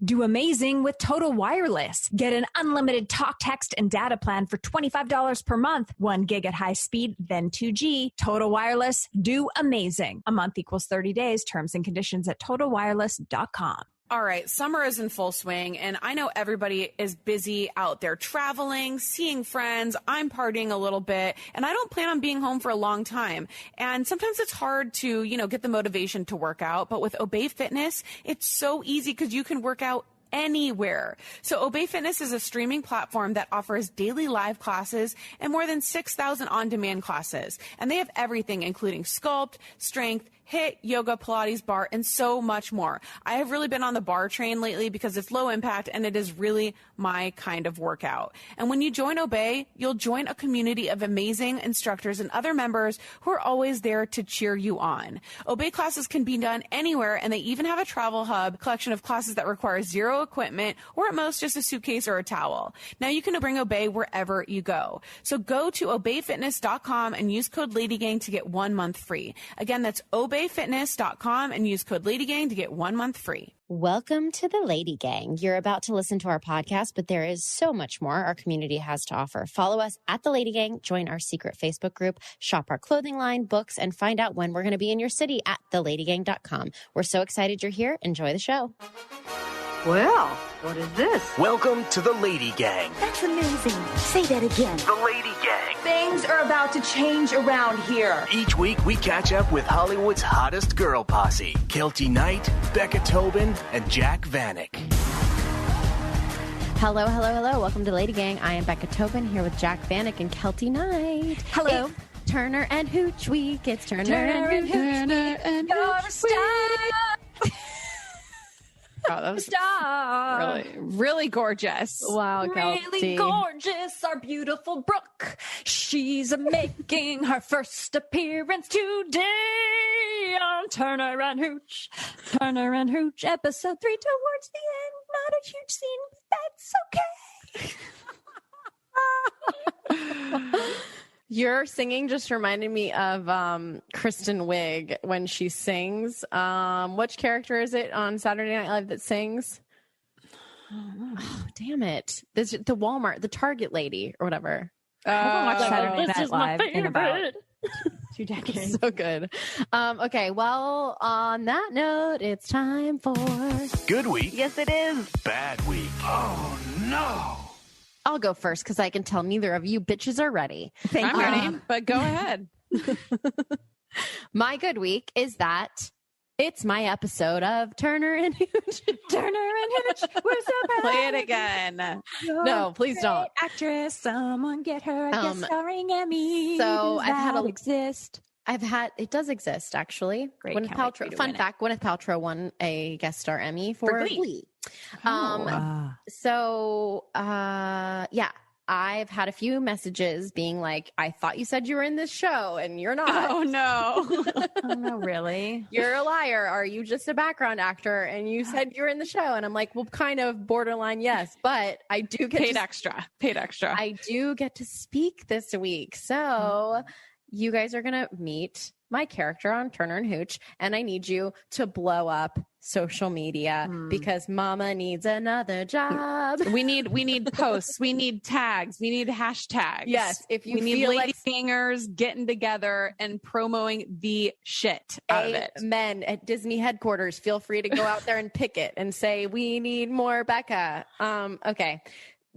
Do amazing with Total Wireless. Get an unlimited talk, text, and data plan for $25 per month. 1 gig at high speed, then 2G. Total Wireless. Do amazing. A month equals 30 days. Terms and conditions at totalwireless.com. All right, summer is in full swing, and I know everybody is busy out there traveling, seeing friends. I'm partying a little bit, and I don't plan on being home for a long time. And sometimes it's hard to, get the motivation to work out. But with Obey Fitness, it's so easy because you can work out anywhere. So Obey Fitness is a streaming platform that offers daily live classes and more than 6,000 on-demand classes. And they have everything, including sculpt, strength, HIIT, yoga, Pilates, bar, and so much more. I have really been on the bar train lately because it's low impact and it is really my kind of workout. And when you join Obey, you'll join a community of amazing instructors and other members who are always there to cheer you on. Obey classes can be done anywhere, and they even have a travel hub collection of classes that require zero equipment or at most just a suitcase or a towel. Now you can bring Obey wherever you go. So go to obeyfitness.com and use code LadyGang to get 1 month free. Again, that's obeyfitness.com and use code LadyGang to get 1 month free. Welcome to the Lady Gang. You're about to listen to our podcast, but there is so much more our community has to offer. Follow us at the Lady Gang, join our secret Facebook group, shop our clothing line, books, and find out when we're going to be in your city at theladygang.com. We're so excited you're here. Enjoy the show. Well, what is this? Welcome to the Lady Gang. That's amazing. Say that again. The Lady Gang. Things are about to change around here. Each week we catch up with Hollywood's hottest girl posse, Kelty Knight, Becca Tobin, and Jack Vanek. Hello, hello, hello. Welcome to Lady Gang. I am Becca Tobin here with Jack Vanek and Kelty Knight. Hello. It's Turner and Hooch week. It's Turner and Hooch. Turner and Hooch. Oh, that was Star. really gorgeous. Wow, Really Kelty. gorgeous, our beautiful Brooke. She's making her first appearance today on Turner and Hooch. Turner and Hooch, episode 3 towards the end. Not a huge scene, but that's okay. Your singing just reminded me of Kristen Wiig when she sings. Which character is it on Saturday Night Live that sings? Oh, damn it. This, the Walmart, the Target lady or whatever. I haven't watched Saturday This Night is my Live in about favorite. 2 decades. So good. Okay, well, on that note, it's time for... Good week. Yes, it is. Bad week. Oh, no. I'll go first because I can tell neither of you bitches are ready. Thank I'm you. ready, but go ahead. My good week is that it's my episode of Turner and Hooch. Turner and Hooch, we're so proud. Play it again. No, please don't. Actress, someone get her a guest starring Emmy. So Does I've had that a- exist. It does exist actually. Great, Gwyneth can't wait for you Paltrow, to fun win it. fact, Gwyneth Paltrow won a guest star Emmy for Glee. Yeah, I've had a few messages being like, I thought you said you were in this show and you're not. Oh, no. Oh, no, really? You're a liar. Are you just a background actor? And you said you were in the show. And I'm like, well, kind of borderline, yes. But I do get Paid extra. I do get to speak this week. So you guys are going to meet my character on Turner and Hooch. And I need you to blow up social media because mama needs another job. We need posts. We need tags. We need hashtags. Yes. If you we need feel lady like singers getting together and promoting the shit out of it. men at Disney headquarters, feel free to go out there and picket and say, we need more Becca. Okay.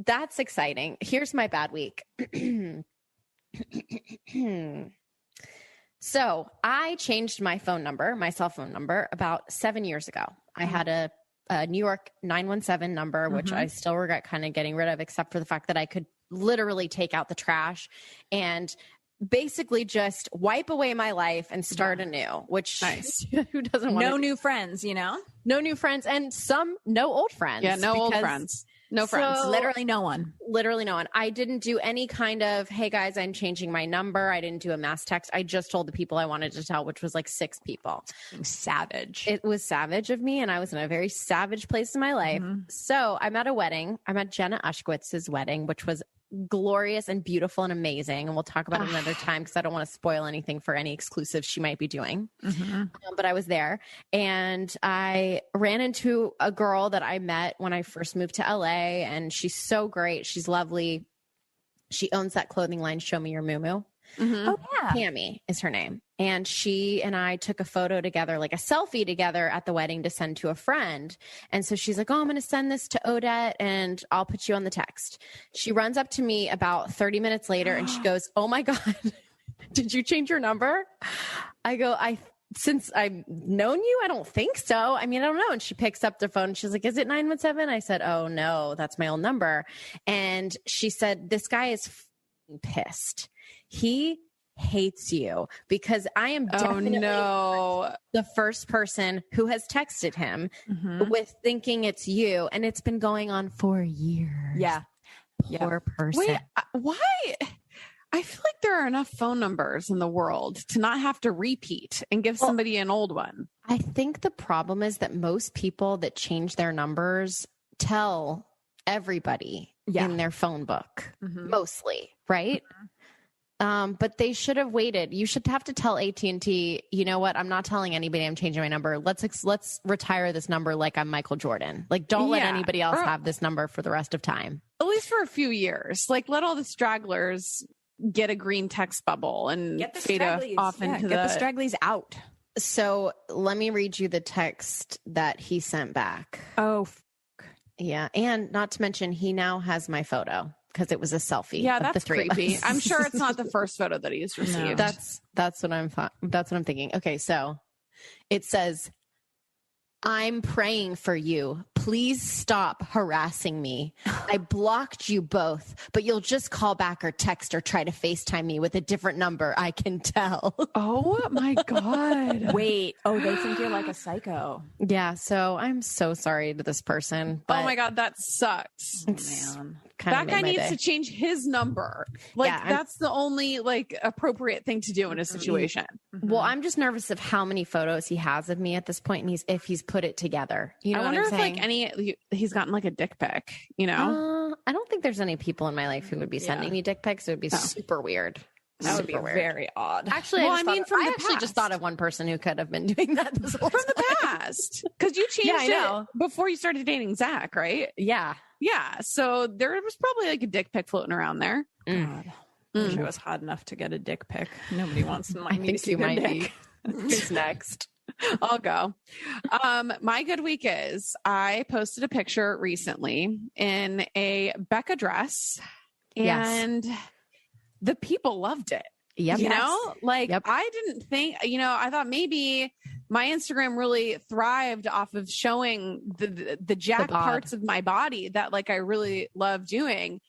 That's exciting. Here's my bad week. So I changed my cell phone number about 7 years ago. I had a New York 917 number, which I still regret kind of getting rid of, except for the fact that I could literally take out the trash and basically just wipe away my life and start anew, which Nice. who doesn't want No new friends, you know? no new friends and no old friends. Yeah, no old because friends. No friends. So- Literally no one. Literally no one. I didn't do any kind of, hey guys, I'm changing my number. I didn't do a mass text. I just told the people I wanted to tell, which was like 6 people. Savage. It was savage of me, and I was in a very savage place in my life. So I'm at a wedding. I'm at Jenna Ashwitz's wedding, which was glorious and beautiful and amazing. And we'll talk about it another time because I don't want to spoil anything for any exclusives she might be doing. But I was there and I ran into a girl that I met when I first moved to LA, and she's so great. She's lovely. She owns that clothing line, Show Me Your Moo. Oh, yeah. Tammy is her name. And she and I took a photo together, like a selfie together at the wedding to send to a friend. And so she's like, oh, I'm going to send this to Odette and I'll put you on the text. She runs up to me about 30 minutes later and she goes, oh my God, did you change your number? I go, since I've known you, I don't think so. I mean, I don't know. And she picks up the phone and she's like, is it 917? I said, oh no, that's my old number. And she said, this guy is pissed. He hates you because I am definitely the first person who has texted him with thinking it's you. And it's been going on for years. Yeah. Poor person. Wait, why? I feel like there are enough phone numbers in the world to not have to repeat and give somebody an old one. I think the problem is that most people that change their numbers tell everybody in their phone book, mostly, right? But they should have waited. You should have to tell AT&T, you know what? I'm not telling anybody I'm changing my number. Let's retire this number like I'm Michael Jordan. Like, don't let anybody else have this number for the rest of time. At least for a few years. Like, let all the stragglers get a green text bubble and fade off into the stragglies out. So let me read you the text that he sent back. Oh, yeah. And not to mention, he now has my photo because it was a selfie. Yeah, of that's the three creepy. of us. I'm sure it's not the first photo that he's received. No. That's what I'm thinking. Okay, so it says, I'm praying for you. Please stop harassing me. I blocked you both, but you'll just call back or text or try to FaceTime me with a different number. I can tell. Oh my God. Wait. Oh, they think you're like a psycho. Yeah. So I'm so sorry to this person. But oh my God. That sucks. Man. That guy needs to change his number. Like, that's the only like appropriate thing to do in a situation. Well, I'm just nervous of how many photos he has of me at this point, and if he's put it together. You know, I wonder what I'm if saying? like he's gotten like a dick pic. You know, I don't think there's any people in my life who would be sending me dick pics. It would be super weird. That would be very odd. Actually, I actually just thought of one person who could have been doing that this whole from the past, because you changed it before you started dating Zach, right? Yeah. Yeah. So there was probably like a dick pic floating around there. God. Wish I was hot enough to get a dick pic. Nobody wants my I think you might be. Who's next? I'll go. My good week is I posted a picture recently in a Becca dress, and the people loved it. Yep. You know, like I didn't think, I thought maybe my Instagram really thrived off of showing the jack parts of my body that like I really love doing.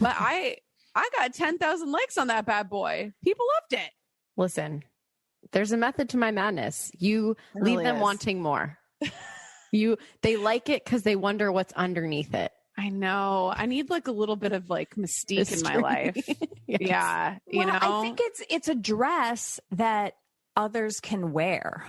But I got 10,000 likes on that bad boy. People loved it. Listen, there's a method to my madness. You leave them wanting more. They like it because they wonder what's underneath it. I know. I need like a little bit of like mystique in my life. Yeah. I think it's a dress that others can wear.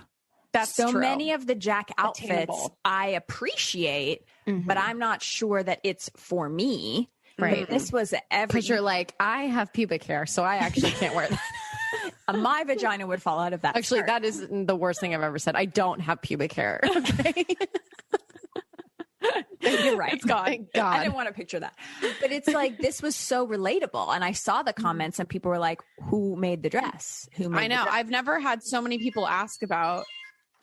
That's so true. Many of the Jack outfits Attainable. I appreciate, but I'm not sure that it's for me. Right. But this was because you're like, I have pubic hair, so I actually can't wear that. My vagina would fall out of that. Actually, skirt. that is the worst thing I've ever said. I don't have pubic hair. Okay. You're right. It's gone. Thank God. I didn't want to picture that. But it's like, this was so relatable. And I saw the comments and people were like, who made the dress? I know. I've never had so many people ask about.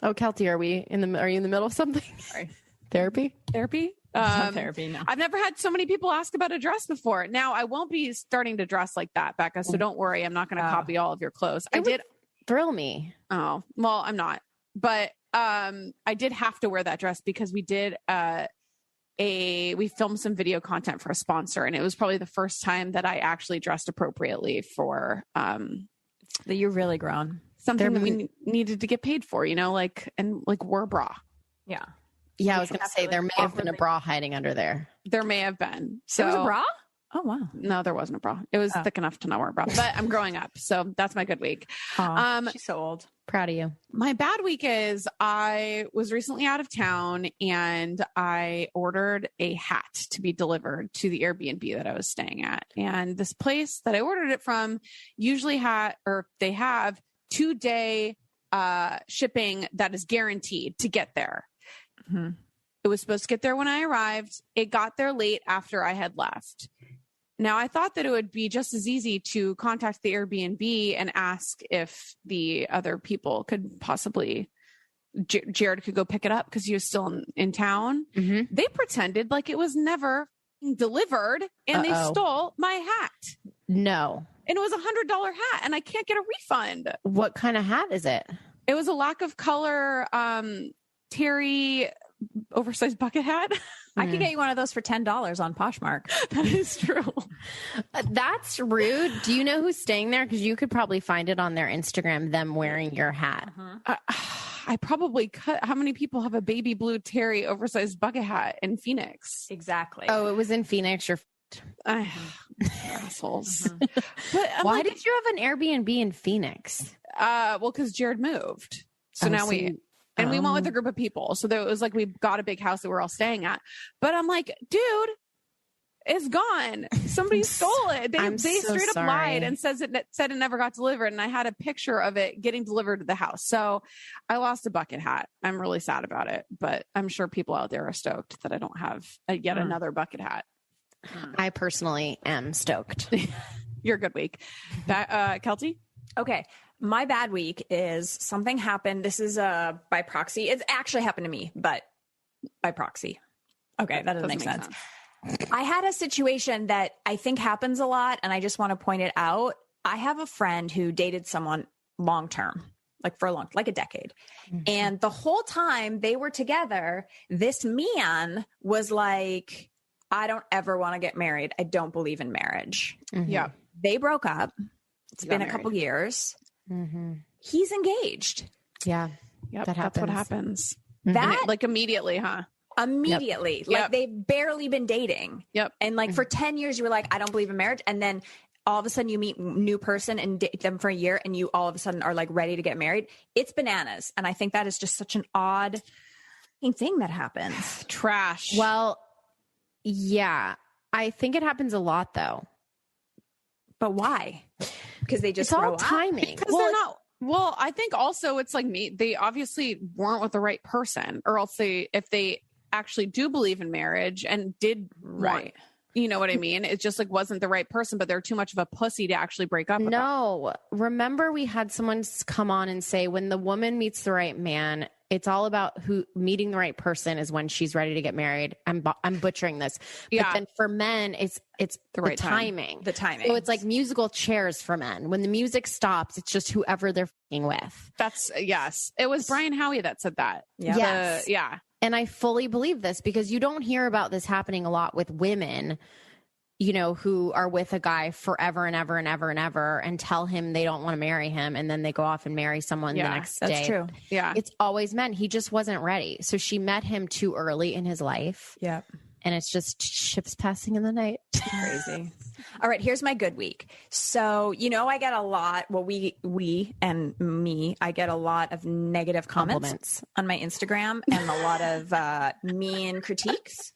Oh, Kelty, are you in the middle of something? Sorry. Therapy? Therapy, no. I've never had so many people ask about a dress before. Now I won't be starting to dress like that, Becca. So don't worry. I'm not going to copy all of your clothes. I did thrill me. Oh, well, I'm not, but I did have to wear that dress because we did we filmed some video content for a sponsor, and it was probably the first time that I actually dressed appropriately for that you're really grown. Something that we needed to get paid for, like wore a bra. Yeah, I was going to say there may have been a bra hiding under there. There may have been. So there was a bra? Oh, wow. No, there wasn't a bra. It was thick enough to not wear a bra, but I'm growing up. So that's my good week. She's so old. Proud of you. My bad week is I was recently out of town and I ordered a hat to be delivered to the Airbnb that I was staying at. And this place that I ordered it from usually they have 2-day shipping that is guaranteed to get there. Mm-hmm. It was supposed to get there when I arrived. It got there late after I had left. Now, I thought that it would be just as easy to contact the Airbnb and ask if the other people could possibly, Jared could go pick it up because he was still in town. Mm-hmm. They pretended like it was never delivered and they stole my hat. No. And it was $100 hat and I can't get a refund. What kind of hat is it? It was a lack of color, terry oversized bucket hat. I could get you one of those for $10 on Poshmark. That is true. That's rude. Do you know who's staying there? Because you could probably find it on their Instagram, them wearing your hat. I probably cut. How many people have a baby blue terry oversized bucket hat in Phoenix? Exactly. Oh, it was in Phoenix. You're assholes. But why did you have an Airbnb in Phoenix? Well, because Jared moved. So now we went with a group of people. So there, it was like we got a big house that we're all staying at. But I'm like, dude, it's gone. Somebody stole it. They so straight up sorry. lied and said it never got delivered. And I had a picture of it getting delivered to the house. So I lost a bucket hat. I'm really sad about it. But I'm sure people out there are stoked that I don't have yet another bucket hat. I personally am stoked. Your good week. Kelty? Okay. My bad week is something happened. This is by proxy. It's actually happened to me, but by proxy. Okay. That doesn't make sense. I had a situation that I think happens a lot, and I just want to point it out. I have a friend who dated someone long-term, like for like a decade. Mm-hmm. And the whole time they were together, this man was like, I don't ever want to get married. I don't believe in marriage. Mm-hmm. Yeah. They broke up. It's been a couple years. Mm-hmm. He's engaged. Yeah. Yep, that's what happens. That like immediately, huh? Immediately. Yep. Like they've barely been dating. Yep. And like for 10 years, you were like, I don't believe in marriage. And then all of a sudden you meet a new person and date them for a year and you all of a sudden are like ready to get married. It's bananas. And I think that is just such an odd thing that happens. Trash. Well, yeah. I think it happens a lot though. But why? Because they just it's grow all up? timing. Because they're not. Well, I think also it's like me. They obviously weren't with the right person, or else if they actually do believe in marriage and did want, you know what I mean? It just like wasn't the right person, but they're too much of a pussy to actually break up. No, remember we had someone come on and say when the woman meets the right man, it's all about who meeting the right person is when she's ready to get married. I'm butchering this, but then for men, it's the right timing. The timing. So it's like musical chairs for men. When the music stops, it's just whoever they're fucking with. That's yes. It was Brian Howie that said that. Yeah. Yes. Yeah. And I fully believe this because you don't hear about this happening a lot with women, you know, who are with a guy forever and ever and ever and ever and tell him they don't want to marry him. And then they go off and marry someone the next day. That's true. Yeah. It's always men. He just wasn't ready. So she met him too early in his life. Yeah. And it's just ships passing in the night. Crazy. All right, here's my good week. So, you know, I get a lot, well, we and me, I get a lot of negative comments on my Instagram and a lot of mean critiques.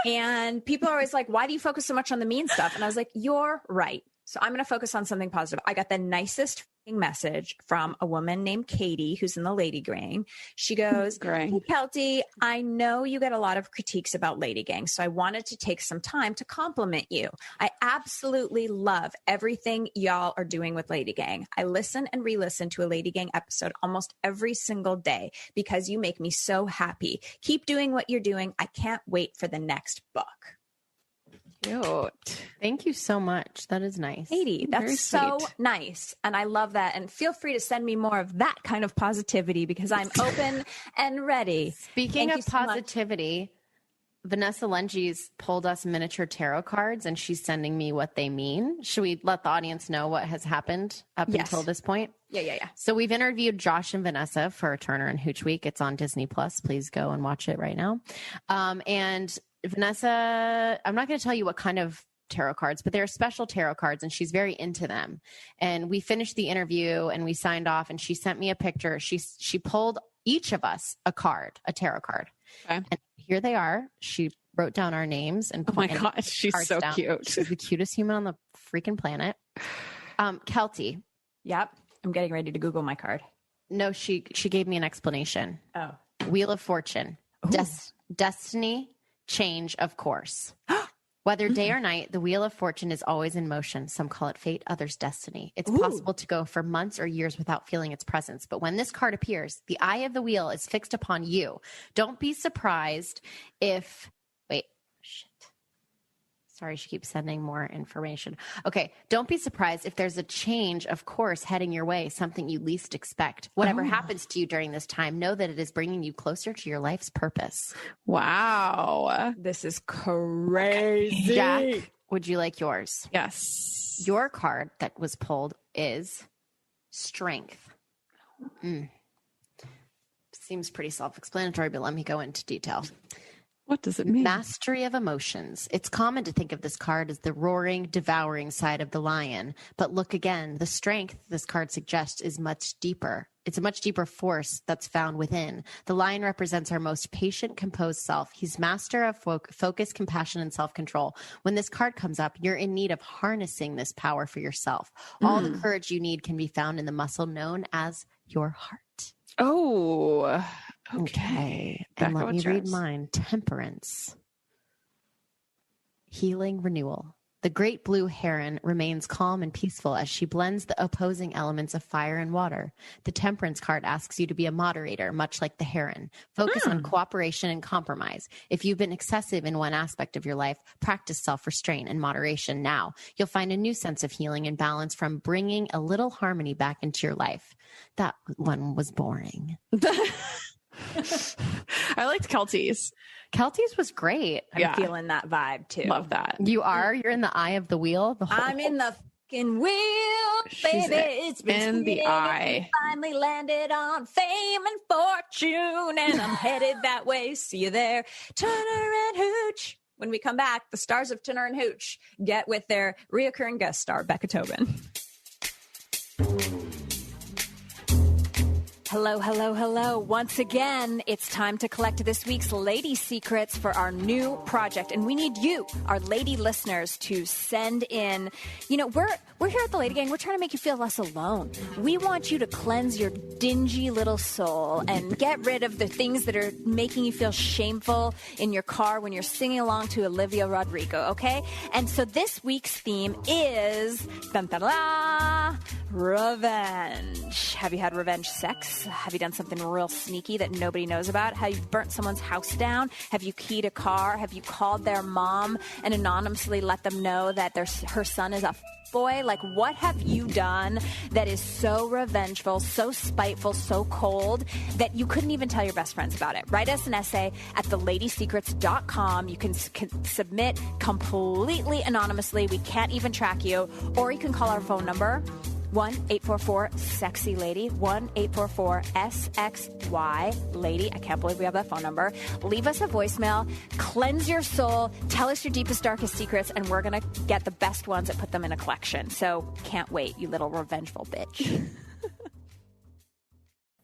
And people are always like, why do you focus so much on the mean stuff? And I was like, you're right. So I'm going to focus on something positive. I got the nicest message from a woman named Katie, who's in the LadyGang. She goes, "Hey, Kelty, I know you get a lot of critiques about LadyGang, so I wanted to take some time to compliment you. I absolutely love everything y'all are doing with LadyGang. I listen and re-listen to a LadyGang episode almost every single day because you make me so happy. Keep doing what you're doing. I can't wait for the next book." Cute. Thank you so much. That is nice. Katie, that's so nice. And I love that. And feel free to send me more of that kind of positivity because I'm open and ready. Speaking of positivity, Vanessa Lengies pulled us miniature tarot cards and she's sending me what they mean. Should we let the audience know what has happened up until this point? Yeah. So we've interviewed Josh and Vanessa for Turner and Hooch Week. It's on Disney Plus. Please go and watch it right now. And Vanessa, I'm not going to tell you what kind of tarot cards, but they're special tarot cards and she's very into them. And we finished the interview and we signed off and she sent me a picture. She pulled each of us a tarot card. Okay. And here they are. She wrote down our names and oh my gosh, she's so cute. She's the cutest human on the freaking planet. Kelty. Yep. I'm getting ready to Google my card. No, she gave me an explanation. Oh. Wheel of Fortune. Destiny, change of course. Whether day or night, the Wheel of Fortune is always in motion. Some call it fate, others destiny. It's possible to go for months or years without feeling its presence. But when this card appears, the eye of the wheel is fixed upon you. Don't be surprised if... Wait, shit. Sorry, she keeps sending more information. Okay, don't be surprised if there's a change of course heading your way, something you least expect. Whatever happens to you during this time, know that it is bringing you closer to your life's purpose. Wow. This is crazy. Jack, would you like yours? Yes. Your card that was pulled is Strength. Seems pretty self-explanatory, but let me go into detail. What does it mean? Mastery of emotions. It's common to think of this card as the roaring, devouring side of the lion. But look again, the strength this card suggests is much deeper. It's a much deeper force that's found within. The lion represents our most patient, composed self. He's master of focus, compassion, and self-control. When this card comes up, you're in need of harnessing this power for yourself. All the courage you need can be found in the muscle known as your heart. Oh, okay. And Becca, let me what's read yours? mine. Temperance. Healing renewal. The great blue heron remains calm and peaceful as she blends the opposing elements of fire and water. The temperance card asks you to be a moderator, much like the heron. Focus on cooperation and compromise. If you've been excessive in one aspect of your life, practice self-restraint and moderation now. You'll find a new sense of healing and balance from bringing a little harmony back into your life. That one was boring. I liked Kelty's. Kelty's was great. I'm feeling that vibe too. Love that. You're in the eye of the wheel. I'm in the fucking wheel, She's baby. It's been in the spinning. eye. Finally landed on fame and fortune, and I'm headed that way. See you there, Turner and Hooch. When we come back, the stars of Turner and Hooch get with their reoccurring guest star, Becca Tobin. Hello, hello, hello. Once again, it's time to collect this week's lady secrets for our new project. And we need you, our lady listeners, to send in. You know, we're here at the Lady Gang. We're trying to make you feel less alone. We want you to cleanse your dingy little soul and get rid of the things that are making you feel shameful in your car when you're singing along to Olivia Rodrigo, okay? And so this week's theme is revenge. Have you had revenge sex? Have you done something real sneaky that nobody knows about? Have you burnt someone's house down? Have you keyed a car? Have you called their mom and anonymously let them know that her son is a boy? Like, what have you done that is so revengeful, so spiteful, so cold that you couldn't even tell your best friends about it? Write us an essay at theladysecrets.com. You can submit completely anonymously. We can't even track you. Or you can call our phone number, 1-844-SEXY-LADY, 1-844-SXY-LADY. I can't believe we have that phone number. Leave us a voicemail, cleanse your soul, tell us your deepest, darkest secrets, and we're going to get the best ones and put them in a collection. So can't wait, you little revengeful bitch.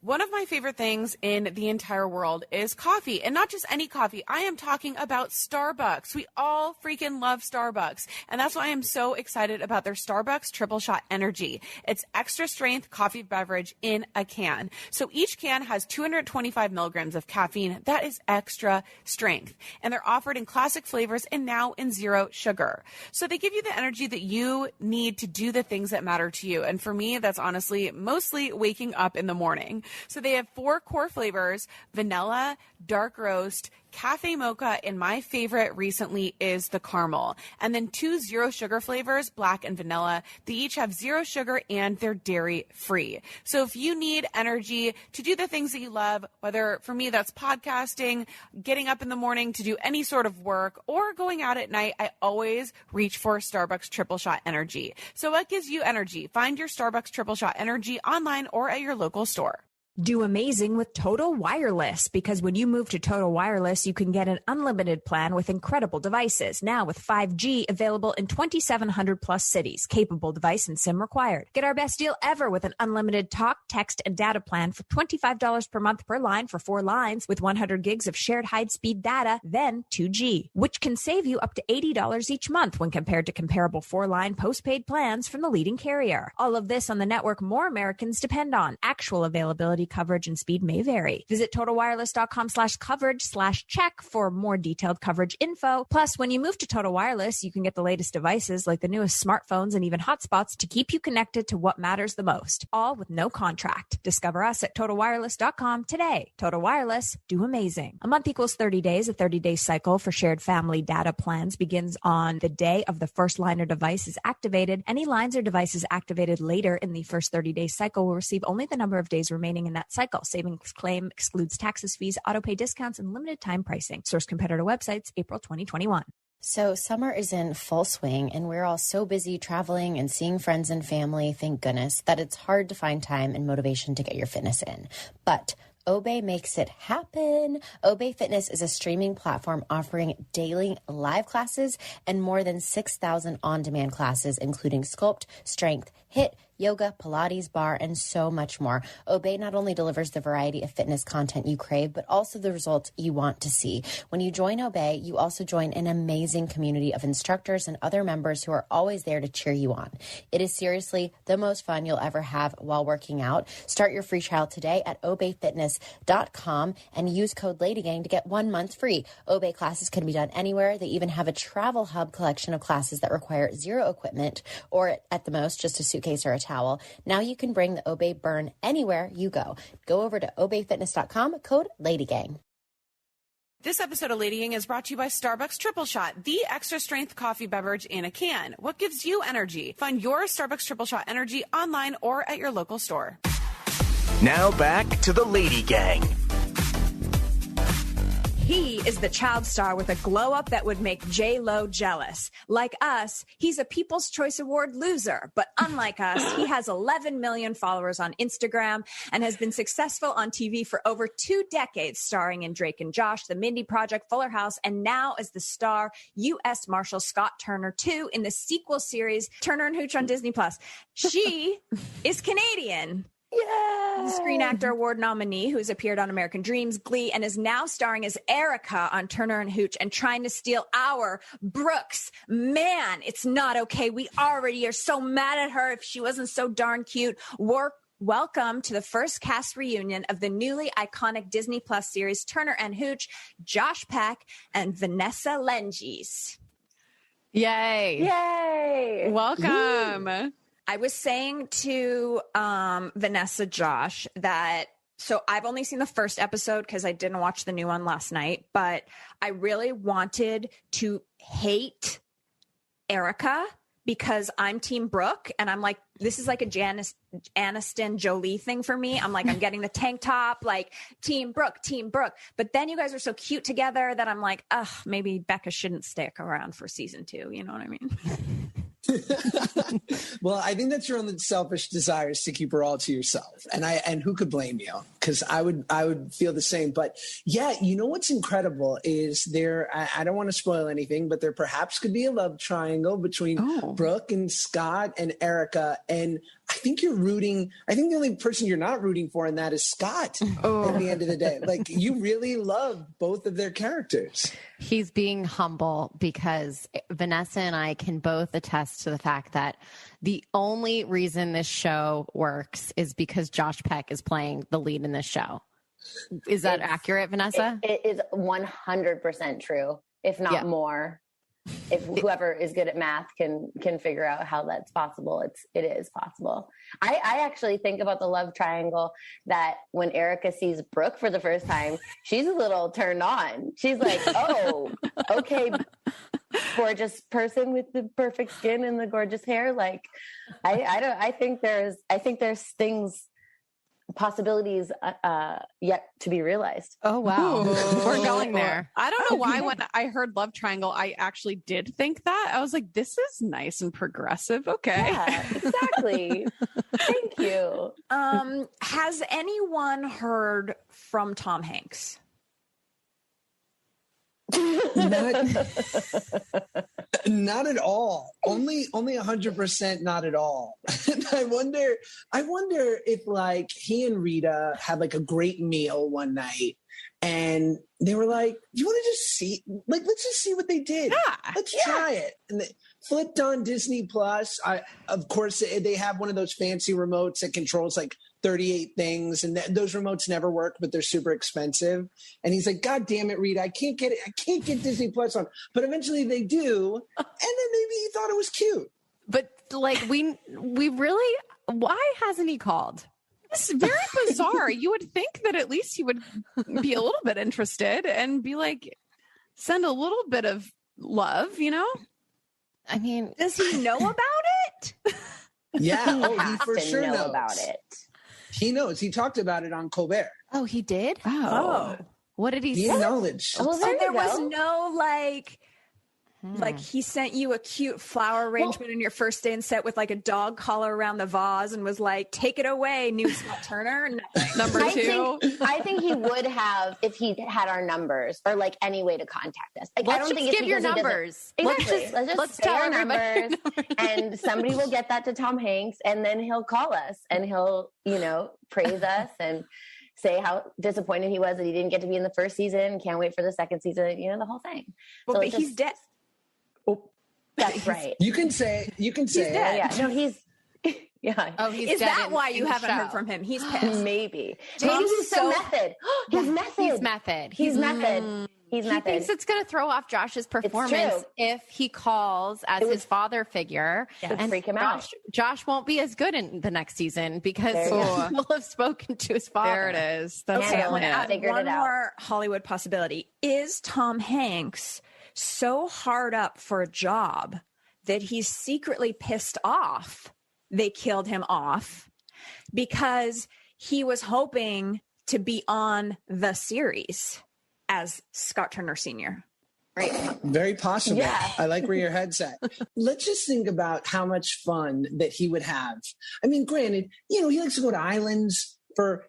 One of my favorite things in the entire world is coffee, and not just any coffee. I am talking about Starbucks. We all freaking love Starbucks, and that's why I am so excited about their Starbucks Tripleshot Energy. It's extra strength coffee beverage in a can. So each can has 225 milligrams of caffeine. That is extra strength, and they're offered in classic flavors and now in zero sugar. So they give you the energy that you need to do the things that matter to you. And for me, that's honestly mostly waking up in the morning. So they have 4 core flavors: vanilla, dark roast, cafe mocha, and my favorite recently is the caramel. And then 2 zero sugar flavors, black and vanilla. They each have zero sugar and they're dairy free. So if you need energy to do the things that you love, whether for me that's podcasting, getting up in the morning to do any sort of work, or going out at night, I always reach for Starbucks Tripleshot Energy. So what gives you energy? Find your Starbucks Tripleshot Energy online or at your local store. Do amazing with Total Wireless, because when you move to Total Wireless, you can get an unlimited plan with incredible devices. Now with 5G available in 2,700 plus cities, capable device and SIM required. Get our best deal ever with an unlimited talk, text, and data plan for $25 per month per line for 4 lines with 100 gigs of shared high-speed data, then 2G, which can save you up to $80 each month when compared to comparable 4-line postpaid plans from the leading carrier. All of this on the network more Americans depend on. Actual availability, coverage, and speed may vary. Visit totalwireless.com/coverage/check for more detailed coverage info. Plus, when you move to Total Wireless, you can get the latest devices like the newest smartphones and even hotspots to keep you connected to what matters the most, all with no contract. Discover us at totalwireless.com today. Total Wireless, do amazing. A month equals 30 days. A 30-day cycle for shared family data plans begins on the day of the first line or device is activated. Any lines or devices activated later in the first 30-day cycle will receive only the number of days remaining in that cycle. Savings claim excludes taxes, fees, autopay discounts, and limited time pricing. Source competitor websites, April 2021. So summer is in full swing, and we're all so busy traveling and seeing friends and family, thank goodness, that it's hard to find time and motivation to get your fitness in. But Obey makes it happen. Obey Fitness is a streaming platform offering daily live classes and more than 6,000 on-demand classes, including sculpt, strength, HIIT, yoga, Pilates, bar, and so much more. Obey not only delivers the variety of fitness content you crave, but also the results you want to see. When you join Obey, you also join an amazing community of instructors and other members who are always there to cheer you on. It is seriously the most fun you'll ever have while working out. Start your free trial today at obeyfitness.com and use code LadyGang to get 1 month free. Obey classes can be done anywhere. They even have a travel hub collection of classes that require zero equipment, or at the most, just a suitcase or a towel. Now you can bring the Obey burn anywhere you go. Go over to obeyfitness.com, code LadyGang. This episode of LadyGang is brought to you by Starbucks Tripleshot, the extra strength coffee beverage in a can. What gives you energy? Find your Starbucks Tripleshot Energy online or at your local store. Now back to the LadyGang. He is the child star with a glow up that would make J-Lo jealous. Like us, he's a People's Choice Award loser. But unlike us, he has 11 million followers on Instagram and has been successful on TV for over 2 decades, starring in Drake and Josh, The Mindy Project, Fuller House, and now as the star U.S. Marshal Scott Turner 2 in the sequel series Turner and Hooch on Disney+. She is Canadian. Yeah. The Screen Actor Award nominee who's appeared on American Dreams, Glee, and is now starring as Erica on Turner and Hooch and trying to steal our Brooks. Man, it's not okay. We already are so mad at her if she wasn't so darn cute. Welcome to the first cast reunion of the newly iconic Disney Plus series Turner and Hooch, Josh Peck and Vanessa Lengies. Yay. Yay. Welcome. Woo. I was saying to Vanessa, Josh, that so I've only seen the first episode because I didn't watch the new one last night, but I really wanted to hate Erica because I'm Team Brooke, and I'm like, this is like a Aniston Jolie thing for me. I'm like, I'm getting the tank top, like Team Brooke. But then you guys are so cute together that I'm like, ugh, maybe Becca shouldn't stick around for season 2. You know what I mean? Well, I think that's your own selfish desires to keep her all to yourself, and who could blame you? Because I would feel the same. But yeah, you know what's incredible is there. I don't want to spoil anything, but there perhaps could be a love triangle between Brooke and Scott and Erica. And I think you're rooting. I think the only person you're not rooting for in that is Scott. At the end of the day, like you really love both of their characters. He's being humble because Vanessa and I can both attest to the fact that the only reason this show works is because Josh Peck is playing the lead in this show. Is that accurate, Vanessa? It is 100% true, if not more. If whoever is good at math can figure out how that's possible, it is possible. I actually think about the love triangle that when Erica sees Brooke for the first time, she's a little turned on. She's like, oh, okay, gorgeous person with the perfect skin and the gorgeous hair. Like, I think there's things possibilities yet to be realized. Oh, wow. Ooh. We're going there. I don't know why when I heard love triangle, I actually did think that. I was like, this is nice and progressive. Okay. Yeah, exactly. Thank you. Has anyone heard from Tom Hanks? Not at all. Only 100% not at all. And I wonder if like he and Rita had like a great meal one night and they were like, you want to just see, like, let's just see what they did. Yeah. Let's try it. And they flipped on Disney Plus. Of course, they have one of those fancy remotes that controls like 38 things, and those remotes never work, but they're super expensive. And he's like, God damn it, Rita, I can't get it. I can't get Disney Plus on. But eventually they do. And then maybe he thought it was cute. But like, we really, why hasn't he called? It's very bizarre. You would think that at least he would be a little bit interested and be like, send a little bit of love, you know? I mean, Does he know about it? Yeah. He for sure knows about it. He knows. He talked about it on Colbert. oh, he did? Oh. What did he He say? acknowledged. Well, So there you was go. no like he sent you a cute flower arrangement in your first day and set with like a dog collar around the vase and was like, take it away, new Scott Turner. Nothing. Number two. I think he would have if he had our numbers or like any way to contact us. Like, I Let's don't just think it's give your because he doesn't- numbers. Exactly. Let's let's say tell our everybody numbers, and somebody will get that to Tom Hanks, and then he'll call us and he'll, praise us and say how disappointed he was that he didn't get to be in the first season. Can't wait for the second season. The whole thing. Well, So but it's he's just- dead. That's right. You can say. dead. Yeah. No, he's. Yeah. Oh, he's Is dead that why you the haven't show. heard from him? He's pissed. Maybe. Tom's Maybe he's so so- method. He's method. He's method. He's method. He's He method. thinks it's going to throw off Josh's performance true. if he calls as his father figure. It would freak him out. Josh won't be as good in the next season because There he you go. will have spoken to his father. There it is. That's Okay, I'm going to Yeah. add Figured one it out. more Hollywood possibility. Is Tom Hanks so hard up for a job that he's secretly pissed off they killed him off because he was hoping to be on the series as Scott Turner Sr.? Right. Very possible. Yeah. I like where your head's at. Let's just think about how much fun that he would have. I mean, granted, he likes to go to islands for,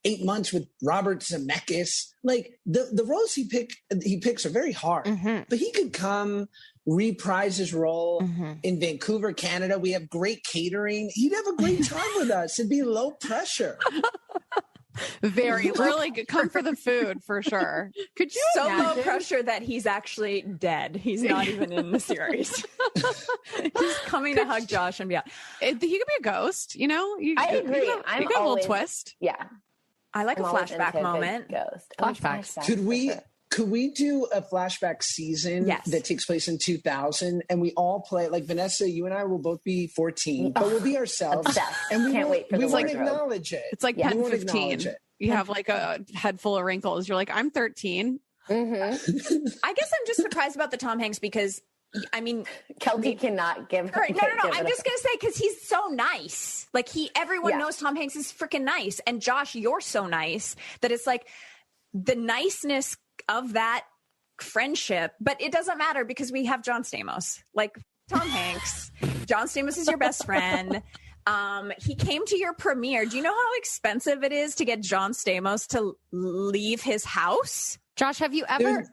8 months with Robert Zemeckis. Like the roles he picks are very hard, but he could come reprise his role in Vancouver, Canada. We have great catering. He'd have a great time with us. It'd be low pressure. Very really good. Come for the food for sure. Could you So imagine? low pressure that he's actually dead. He's not even in the series. He's coming to hug Josh and beyond. He could be a ghost, I I agree. You I'm got a little always- twist. Yeah. I like I'm a always into flashback good moment. Ghost. Flashbacks. Could we do a flashback season Yes. that takes place in 2000 and we all play, like Vanessa, you and I will both be 14, but we'll be ourselves. Obsessed. And we Can't won't- wait for we the won't wardrobe. acknowledge it. It's like Yeah. We Pen won't 15. acknowledge it. You have like a head full of wrinkles. You're like, I'm 13. Mm-hmm. I guess I'm just surprised about the Tom Hanks because, I mean, Kelty cannot give. no. I'm just gonna say because he's so nice. Like everyone Yeah. knows Tom Hanks is freaking nice, and Josh, you're so nice that it's like the niceness of that friendship. But it doesn't matter because we have John Stamos, like Tom Hanks. John Stamos is your best friend. He came to your premiere. Do you know how expensive it is to get John Stamos to leave his house? Josh, have you ever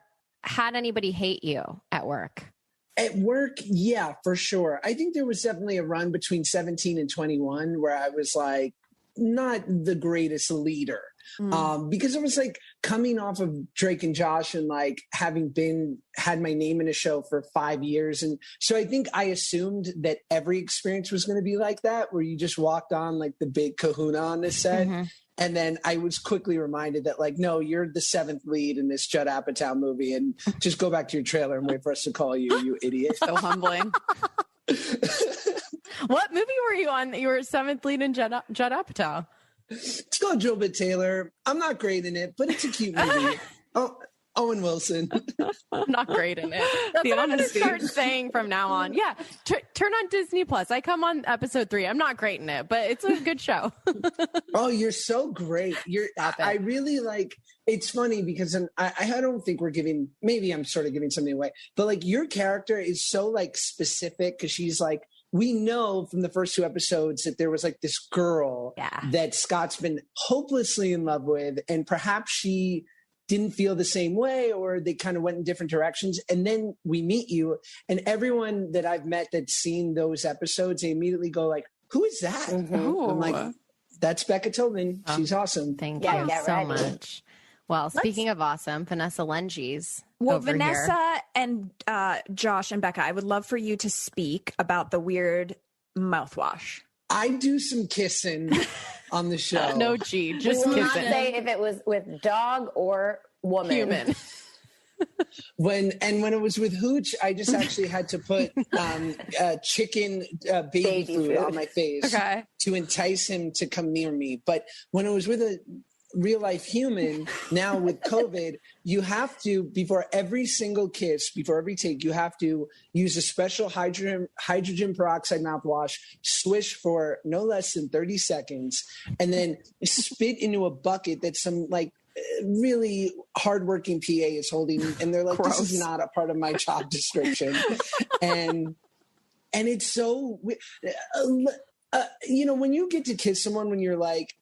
had anybody hate you at work? At work, yeah, for sure. I think there was definitely a run between 17 and 21 where I was like not the greatest leader. Because it was like coming off of Drake and Josh and like having had my name in a show for 5 years. And so I think I assumed that every experience was going to be like that, where you just walked on like the big kahuna on this set. And then I was quickly reminded that like, no, you're the 7th lead in this Judd Apatow movie and just go back to your trailer and wait for us to call you, you idiot. So humbling. What movie were you on that you were 7th lead in Judd Apatow? It's called Joe Bit Taylor. I'm not great in it, but it's a cute movie. Oh, Owen Wilson. I'm not great in it. That's what I'm going to start saying from now on. Yeah. Turn on Disney Plus. I come on episode 3. I'm not great in it, but it's a good show. Oh, you're so great. I really like, it's funny because I don't think we're giving, maybe I'm sort of giving something away, but like your character is so like specific because she's like, we know from the first 2 episodes that there was like this girl that Scott's been hopelessly in love with, and perhaps she didn't feel the same way, or they kind of went in different directions. And then we meet you, and everyone that I've met that's seen those episodes, they immediately go like, who is that? Mm-hmm. I'm like, that's Becca Tobin. She's awesome. Thank you so much. Well, speaking of awesome, Vanessa Lengies. Well, Vanessa and Josh and Becca, I would love for you to speak about the weird mouthwash. I do some kissing on the show. No G, just we will kissing. not say if it was with dog or woman. Human. When it was with Hooch, I just actually had to put chicken baby food on my face to entice him to come near me. But when it was with a real life human, now with COVID, you have to, before every single kiss, before every take, you have to use a special hydrogen peroxide mouthwash, swish for no less than 30 seconds, and then spit into a bucket that some like really hardworking PA is holding, and they're like, Gross. This is not a part of my job description. and it's so when you get to kiss someone when you're like,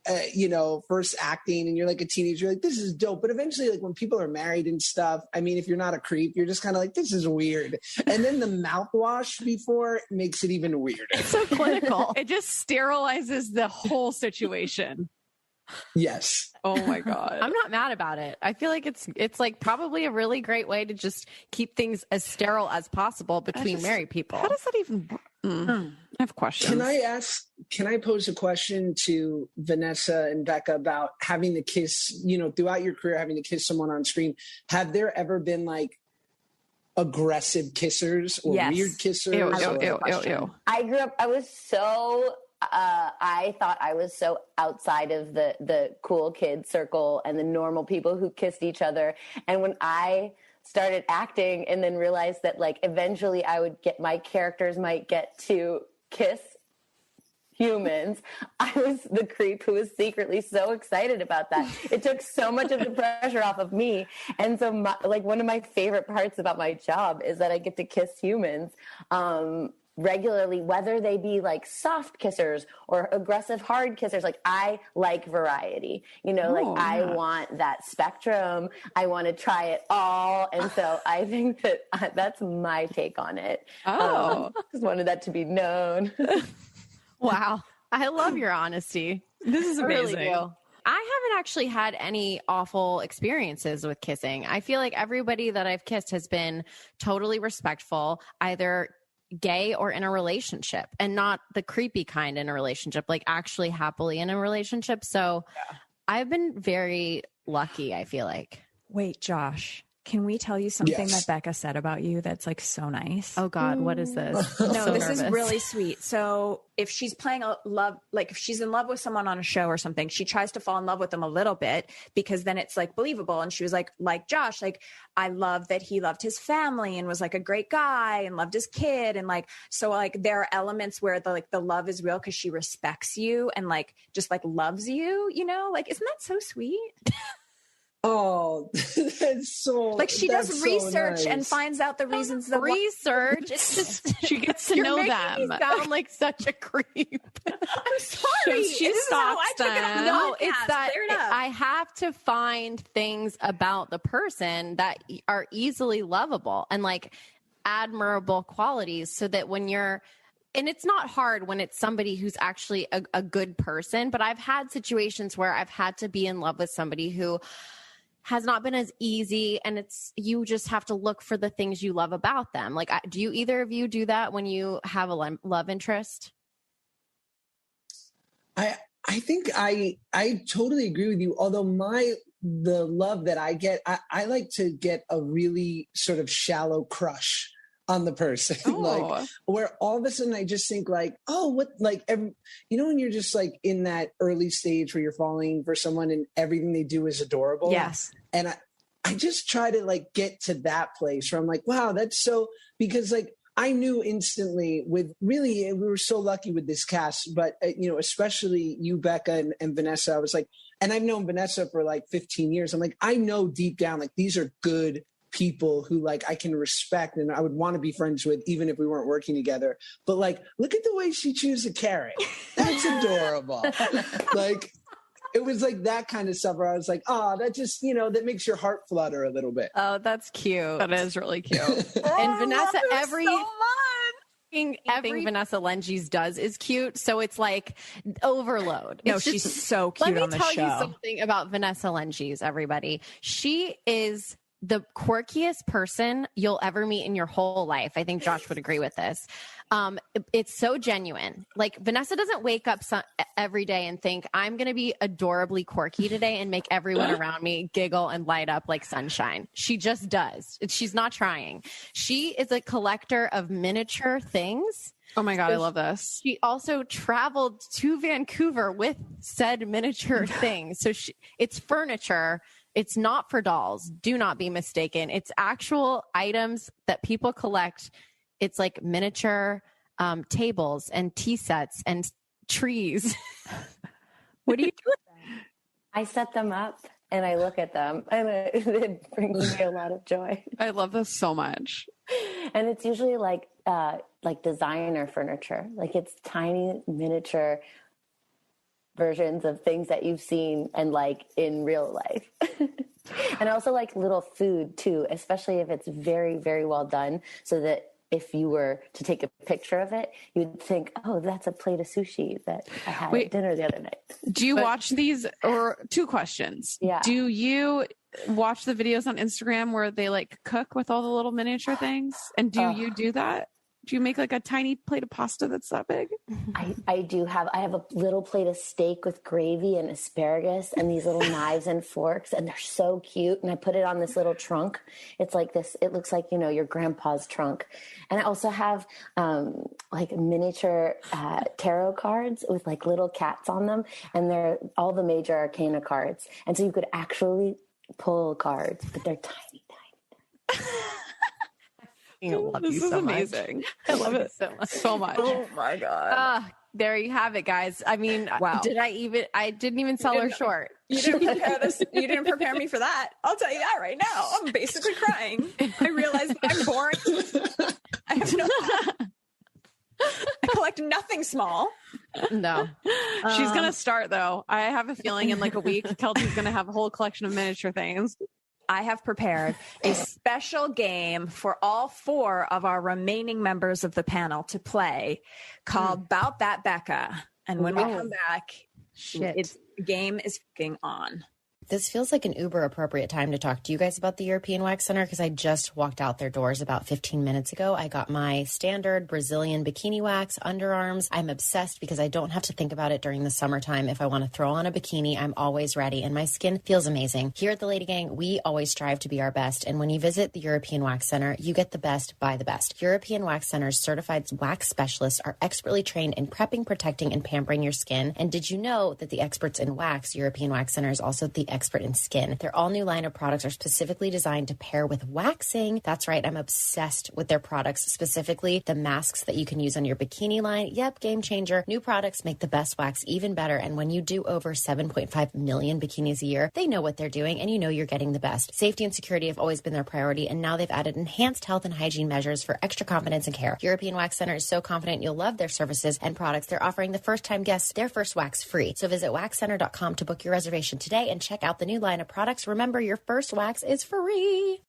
first acting and you're like a teenager, you're like, this is dope. But eventually, like when people are married and stuff, I mean, if you're not a creep, you're just kind of like, this is weird. And then the mouthwash before makes it even weirder. It's so clinical. It just sterilizes the whole situation. Yes. Oh my God. I'm not mad about it. I feel like it's like probably a really great way to just keep things as sterile as possible between married people. How does that even I have questions. Can I pose a question to Vanessa and Becca about having to kiss, throughout your career, having to kiss someone on screen? Have there ever been like aggressive kissers or weird kissers? Ew. I grew up, I thought I was so outside of the cool kid circle and the normal people who kissed each other. And when I started acting and then realized that like eventually my characters might get to kiss humans, I was the creep who was secretly so excited about that. It took so much of the pressure off of me. And so one of my favorite parts about my job is that I get to kiss humans regularly, whether they be like soft kissers or aggressive hard kissers. Like I like variety, I want that spectrum. I want to try it all. And so I think that that's my take on it. Just wanted that to be known. Wow. I love your honesty. This is amazing. I really do. I haven't actually had any awful experiences with kissing. I feel like everybody that I've kissed has been totally respectful, either gay or in a relationship, and not the creepy kind in a relationship, like actually happily in a relationship. So I've been very lucky, I feel like. Wait, Josh, can we tell you something that Becca said about you that's like so nice? Oh God, what is this? This is really sweet. So if she's playing if she's in love with someone on a show or something, she tries to fall in love with them a little bit because then it's like believable. And she was like Josh, like I love that he loved his family and was like a great guy and loved his kid. And like, so like there are elements where the love is real because she respects you and like, just like loves you, like, isn't that so sweet? Oh, that's so like she does research so nice. And finds out the reasons. Research. It's just she gets to know them. Me sound like such a creep. I'm sorry. She stalks them. No, it's that I have to find things about the person that are easily lovable and like admirable qualities, so that when you're. And it's not hard when it's somebody who's actually a good person, but I've had situations where I've had to be in love with somebody who has not been as easy, and you just have to look for the things you love about them. Like, do you either of you do that when you have a love interest? I think I totally agree with you. Although the love that I get, I like to get a really sort of shallow crush on the person, like where all of a sudden I just think like, oh, what, like, when you're just like in that early stage where you're falling for someone and everything they do is adorable. Yes. And I just try to like get to that place where I'm like, wow, that's so, because like I knew instantly with really, we were so lucky with this cast, but especially you, Becca and Vanessa, I was like, and I've known Vanessa for like 15 years. I'm like, I know deep down, like these are good people who like I can respect and I would want to be friends with even if we weren't working together. But like, look at the way she chews a carrot. That's adorable. Like, it was like that kind of stuff where I was like, oh, that just, that makes your heart flutter a little bit. Oh, that's cute. That is really cute. And Vanessa, everything Vanessa Lengies does is cute. So it's like overload. No, she's so cute on the show. Let me tell you something about Vanessa Lengies, everybody. She is the quirkiest person you'll ever meet in your whole life. I think Josh would agree with this. It's so genuine. Like Vanessa doesn't wake up every day and think, I'm going to be adorably quirky today and make everyone around me giggle and light up like sunshine. She just does. She's not trying. She is a collector of miniature things. Oh my God, I love this. She also traveled to Vancouver with said miniature things. So it's furniture. It's not for dolls. Do not be mistaken. It's actual items that people collect. It's like miniature tables and tea sets and trees. What do you do with them? I set them up and I look at them and it brings me a lot of joy. I love this so much. And it's usually like designer furniture. Like it's tiny miniature versions of things that you've seen and like in real life. And I also like little food too, especially if it's very, very well done, so that if you were to take a picture of it, you'd think, oh, that's a plate of sushi that I had at dinner the other night. Do you watch these? Or two questions. Yeah. Do you watch the videos on Instagram where they like cook with all the little miniature things? And do you do that? Do you make like a tiny plate of pasta that's that big? I do have. I have a little plate of steak with gravy and asparagus and these little knives and forks, and they're so cute. And I put it on this little trunk. It's like this. It looks like your grandpa's trunk. And I also have like miniature tarot cards with like little cats on them, and they're all the major arcana cards. And so you could actually pull cards, but they're tiny, tiny. I love this you is so amazing. Much. I love it so much. Oh my God. There you have it, guys. I mean, wow. I didn't even sell her short. You didn't prepare me for that. I'll tell you that right now. I'm basically crying. I realize that I'm boring. I collect nothing small. No. She's going to start though. I have a feeling in like a week, Kelty's going to have a whole collection of miniature things. I have prepared a special game for all 4 of our remaining members of the panel to play called Bout That Becca. And when we come back, the game is fucking on. This feels like an uber appropriate time to talk to you guys about the European Wax Center because I just walked out their doors about 15 minutes ago. I got my standard Brazilian bikini wax underarms. I'm obsessed because I don't have to think about it during the summertime. If I want to throw on a bikini, I'm always ready and my skin feels amazing. Here at the Lady Gang, we always strive to be our best. And when you visit the European Wax Center, you get the best by the best. European Wax Center's certified wax specialists are expertly trained in prepping, protecting, and pampering your skin. And did you know that the experts in wax, European Wax Center, is also the expert in skin? Their all-new line of products are specifically designed to pair with waxing. That's right, I'm obsessed with their products, specifically the masks that you can use on your bikini line. Yep, game changer. New products make the best wax even better, and when you do over 7.5 million bikinis a year, they know what they're doing, and you know you're getting the best. Safety and security have always been their priority, and now they've added enhanced health and hygiene measures for extra confidence and care. European Wax Center is so confident you'll love their services and products. They're offering the first-time guests their first wax free. So visit waxcenter.com to book your reservation today and check out the new line of products. Remember, your first wax is free.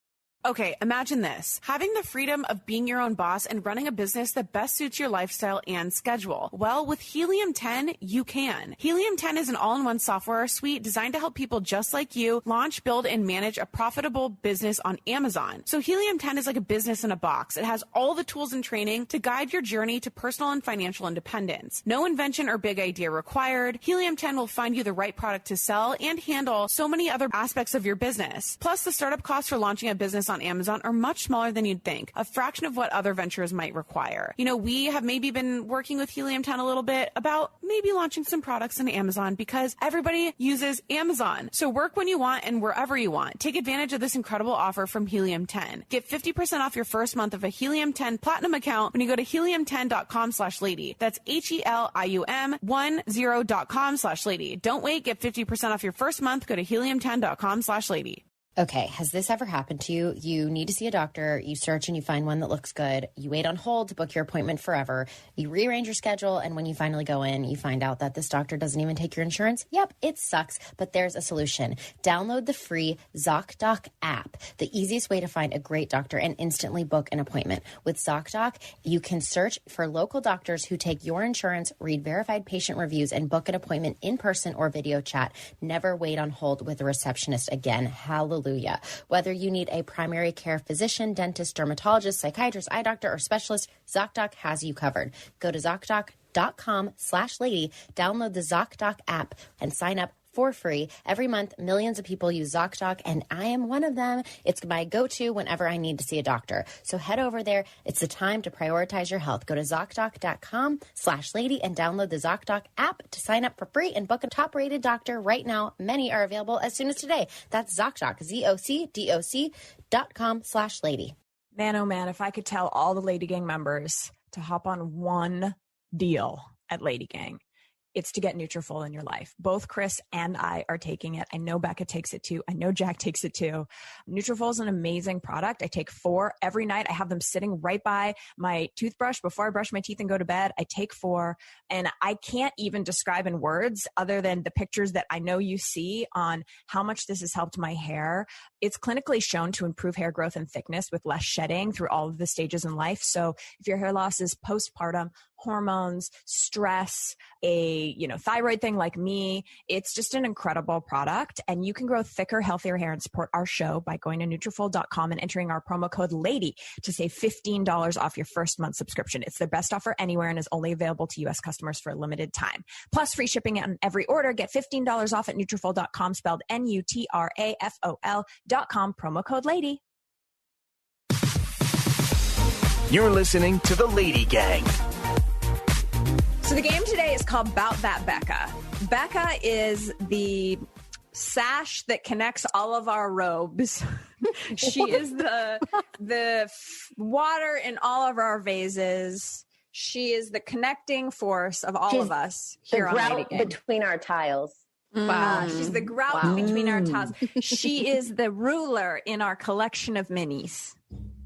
Okay, imagine this. Having the freedom of being your own boss and running a business that best suits your lifestyle and schedule. Well, with Helium 10, you can. Helium 10 is an all-in-one software suite designed to help people just like you launch, build, and manage a profitable business on Amazon. So Helium 10 is like a business in a box. It has all the tools and training to guide your journey to personal and financial independence. No invention or big idea required. Helium 10 will find you the right product to sell and handle so many other aspects of your business. Plus, the startup costs for launching a business on on Amazon are much smaller than you'd think, a fraction of what other ventures might require. You know, we have maybe been working with Helium 10 a little bit about maybe launching some products on Amazon because everybody uses Amazon. So work when you want and wherever you want. Take advantage of this incredible offer from Helium 10. Get 50% off your first month of a Helium 10 Platinum account when you go to helium10.com/lady. That's HELIUM10.com/lady. Don't wait. Get 50% off your first month. Go to helium10.com/lady. Okay, has this ever happened to you? You need to see a doctor, you search and you find one that looks good, you wait on hold to book your appointment forever, you rearrange your schedule, and when you finally go in, you find out that this doctor doesn't even take your insurance? Yep, it sucks, but there's a solution. Download the free ZocDoc app, the easiest way to find a great doctor and instantly book an appointment. With ZocDoc, you can search for local doctors who take your insurance, read verified patient reviews, and book an appointment in person or video chat. Never wait on hold with a receptionist again. Hallelujah. Whether you need a primary care physician, dentist, dermatologist, psychiatrist, eye doctor, or specialist, ZocDoc has you covered. Go to ZocDoc.com/lady, download the ZocDoc app, and sign up for free. Every month, millions of people use ZocDoc, and I am one of them. It's my go-to whenever I need to see a doctor. So head over there. It's the time to prioritize your health. Go to ZocDoc.com/lady and download the ZocDoc app to sign up for free and book a top-rated doctor right now. Many are available as soon as today. That's ZocDoc, ZocDoc.com/lady. Man, oh man, if I could tell all the LadyGang members to hop on one deal at LadyGang, it's to get Nutrafol in your life. Both Chris and I are taking it. I know Becca takes it too. I know Jack takes it too. Nutrafol is an amazing product. I take 4 every night. I have them sitting right by my toothbrush before I brush my teeth and go to bed. I take 4, and I can't even describe in words other than the pictures that I know you see on how much this has helped my hair. It's clinically shown to improve hair growth and thickness with less shedding through all of the stages in life. So if your hair loss is postpartum, hormones, stress, a thyroid thing like me, it's just an incredible product. And you can grow thicker, healthier hair and support our show by going to Nutrafol.com and entering our promo code LADY to save $15 off your first month subscription. It's their best offer anywhere and is only available to U.S. customers for a limited time. Plus free shipping on every order. Get $15 off at Nutrafol.com, spelled Nutrafol.com, promo code LADY. You're listening to the LadyGang. So the game today is called Bout That Becca. Becca is the sash that connects all of our robes. She is the water in all of our vases. She is the connecting force of all of us here on LadyGang. Between our tiles. Wow. She's the grout between our tiles. She is the ruler in our collection of minis.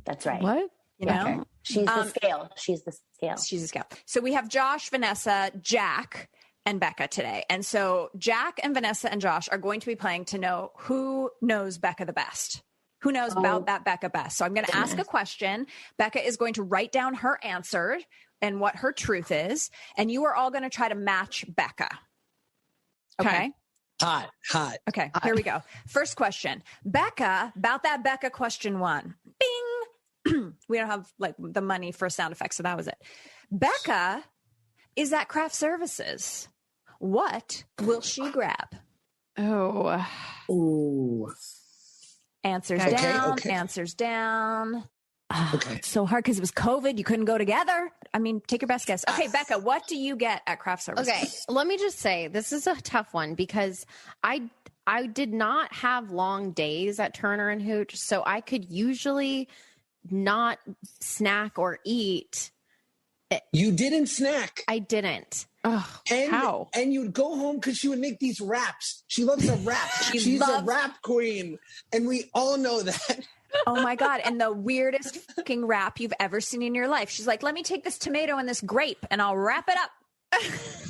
That's right. What? You know? Okay. She's the scale. She's the scale. She's the scale. So we have Josh, Vanessa, Jack, and Becca today. And so Jack and Vanessa and Josh are going to be playing to know who knows Becca the best. Who knows about that Becca best? So I'm going to ask a question. Becca is going to write down her answer and what her truth is. And you are all going to try to match Becca. Okay? Hot. Okay, here we go. First question. Becca, about that Becca question 1. Bing. We don't have the money for sound effects, so that was it. Becca is at craft services. What will she grab? Ooh. Answers down. Answers down. Okay. It's so hard because it was COVID. You couldn't go together. I mean, take your best guess. Okay, Becca, what do you get at craft services? Okay, let me just say this is a tough one because I did not have long days at Turner and Hooch, so I could usually not snack or eat. You didn't snack. I didn't. How? And you'd go home because she would make these wraps. She loves a wrap. She's a wrap queen. And we all know that. Oh my God. And the weirdest fucking wrap you've ever seen in your life. She's like, let me take this tomato and this grape and I'll wrap it up.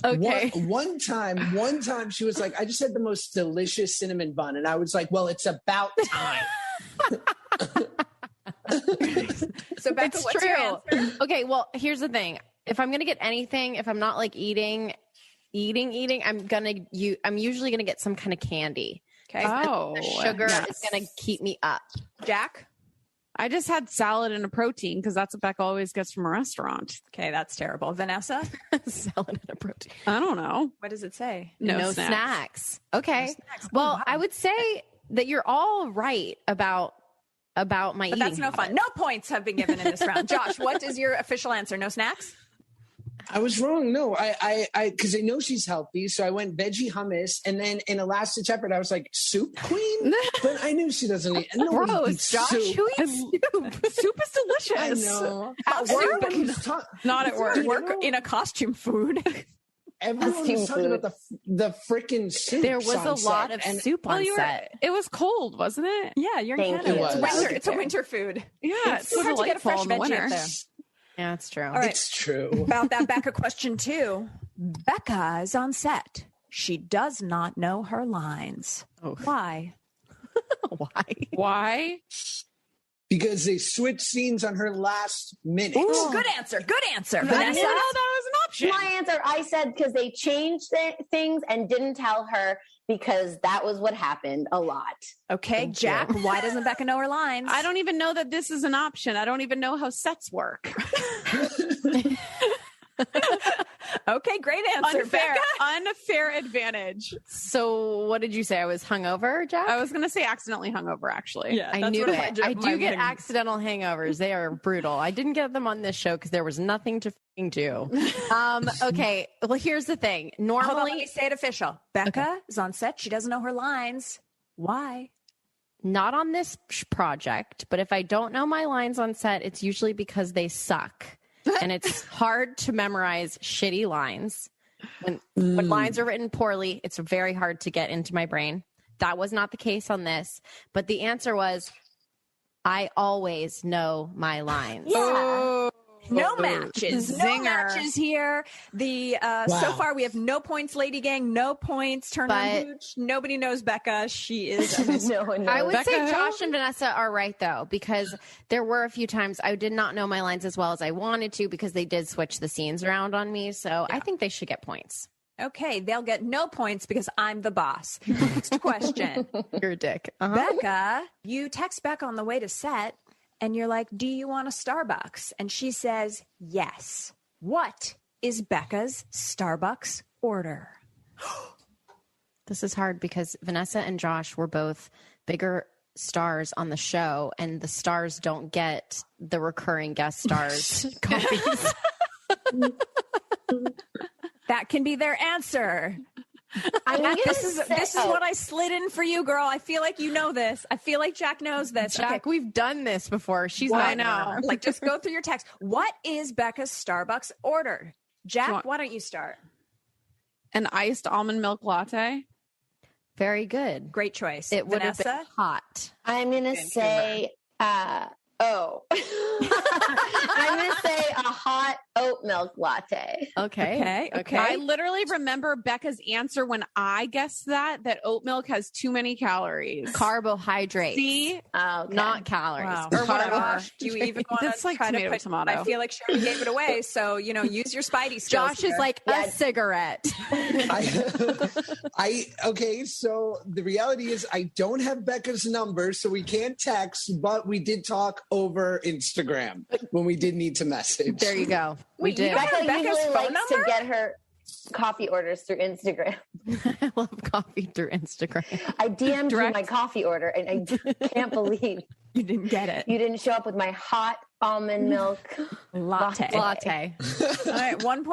Okay. One time she was like, I just had the most delicious cinnamon bun. And I was like, well, it's about time. So Becca, what's your answer? Okay, well, here's the thing. If I'm gonna get anything, if I'm not like eating, I'm usually gonna get some kind of candy. Okay. The sugar is gonna keep me up. Jack? I just had salad and a protein because that's what Becca always gets from a restaurant. Okay, that's terrible. Vanessa? Salad and a protein. I don't know. What does it say? No snacks. Okay. No snacks. Well, I would say that you're all right about about my But eating that's no fun. habits. No points have been given in this round. Josh, what is your official answer? No snacks? I was wrong. No, because I know she's healthy, so I went veggie hummus, and then in Elastic Shepherd, I was like, soup queen? But I knew she doesn't eat. Nobody Gross, eats Josh. soup. Who eats soup? Soup is I delicious. know. At work? Not at work. Work in a costume food. Everyone was talking about the freaking soup. There was a lot of soup on set. It was cold, wasn't it? Yeah, you're in Thank Canada. you. It's It was. winter. It's a winter food. Yeah, It's hard to get a fresh veggie up there. Yeah, it's true. All right. It's true. About that Becca question too. Becca is on set. She does not know her lines. Oh. Why? Why? Why? Because they switched scenes on her last minute. Ooh, good answer. Good answer. I didn't Vanessa? know that was an option. My answer, I said because they changed things and didn't tell her because that was what happened a lot. Okay, Jack, why doesn't Becca know her lines? I don't even know that this is an option. I don't even know how sets work. Okay, great answer. Unfair, Becca. unfair advantage. So what did you say? I was hungover, Jack? I was going to say accidentally hungover, actually. Yeah, I that's knew what it. my- I my do get thing- accidental hangovers. They are brutal. I didn't get them on this show because there was nothing to f***ing do. Okay. Well, here's the thing. Hold on, let Normally, me say it official. Becca is on set. She doesn't know her lines. Why? not on this project, but if I don't know my lines on set, it's usually because they suck. And it's hard to memorize shitty lines. When lines are written poorly, it's very hard to get into my brain. That was not the case on this. But the answer was, I always know my lines. Yeah. No matches. No Zinger. matches here. So far we have no points, LadyGang. No points. Turn on Hooch. Nobody knows Becca. She is. No one knows. I would say Becca, Josh and Vanessa are right, though, because there were a few times I did not know my lines as well as I wanted to because they did switch the scenes around on me. So I think they should get points. Okay, they'll get no points because I'm the boss. Next question. You're a dick. Becca, you text Becca on the way to set and you're like, do you want a Starbucks? And she says, yes. What is Becca's Starbucks order? This is hard because Vanessa and Josh were both bigger stars on the show, and the stars don't get the recurring guest stars copies. That can be their answer. This is what I slid in for you, girl. I feel like you know this. I feel like Jack knows this. Jack, we've done this before. She's I not know. Like, just go through your text. What is Becca's Starbucks order? Jack, why don't you start? An iced almond milk latte. Very good. Great choice. It would have Vanessa? been hot. I'm going to say, I'm going to say a hot oat milk latte. Okay. I literally remember Becca's answer when I guessed that oat milk has too many calories. Carbohydrates. See? Okay. Not calories. Wow. Or whatever. Gosh, do you even want That's to like try tomato, to put, tomato. I feel like she already gave it away. So, use your Spidey skills. Josh is here. like a cigarette. Okay, so the reality is I don't have Becca's number, so we can't text, but we did talk over Instagram when we did need to message. There you go. We did. Becca Becca's usually phone likes number? to get her coffee orders through Instagram. I love coffee through Instagram. I DM'd you my coffee order, and I can't believe you didn't get it. you didn't show up with my hot almond milk Latte. Latte. All right, 1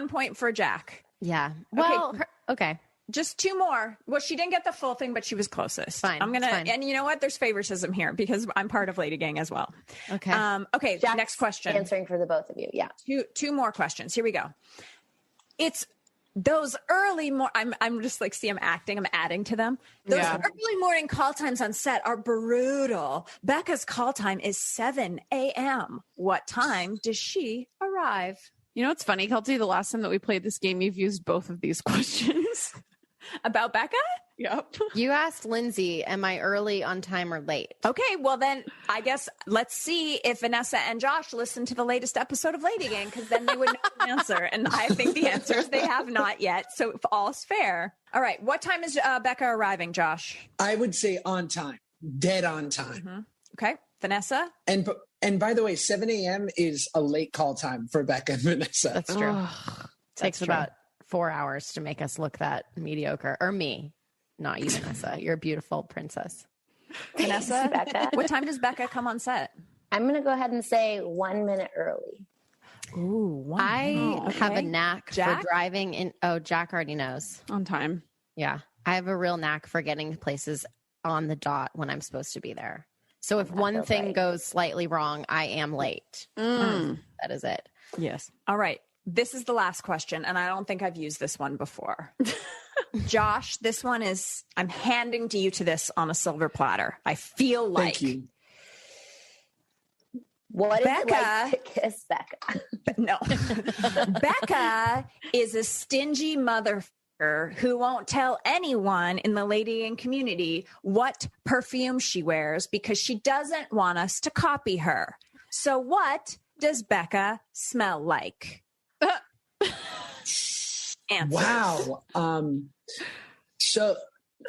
point for Jack. Yeah. Well, okay. Just two more. Well, she didn't get the full thing, but she was closest. Fine. I'm gonna, It's fine. and you know what? There's favoritism here because I'm part of LadyGang as well. Okay. Okay. Jack's next question. Answering for the both of you. Yeah. Two more questions. Here we go. It's those early I'm just like, see, I'm adding to them. Those early morning call times on set are brutal. Becca's call time is 7 a.m. What time does she arrive? You know what's funny, Kelty? The last time that we played this game, you've used both of these questions. About Becca? Yep. You asked Lindsay, am I early, on time, or late? Okay, well then I guess let's see if Vanessa and Josh listen to the latest episode of LadyGang, because then they would know the answer. And I think the answer is they have not yet. So if all's fair. All right, what time is Becca arriving, Josh? I would say on time, dead on time. Mm-hmm. Okay, Vanessa? And by the way, 7 a.m. is a late call time for Becca and Vanessa. That's true. Takes true. about 4 hours to make us look that mediocre. Or me, not you, Vanessa. You're a beautiful princess. Vanessa, Becca. what time does Becca come on set? I'm going to go ahead and say 1 minute early. Ooh, I have a knack Jack? for driving in. Oh, Jack already knows. On time. Yeah. I have a real knack for getting places on the dot when I'm supposed to be there. So if one thing right. goes slightly wrong, I am late. That is it. Yes. All right. This is the last question, and I don't think I've used this one before. Josh, this one is, I'm handing to you to this on a silver platter. I feel like. Thank you. What is Becca- it like to kiss Becca? No. Becca is a stingy motherfucker who won't tell anyone in the LadyGang community what perfume she wears because she doesn't want us to copy her. So what does Becca smell like? Answers. Wow. So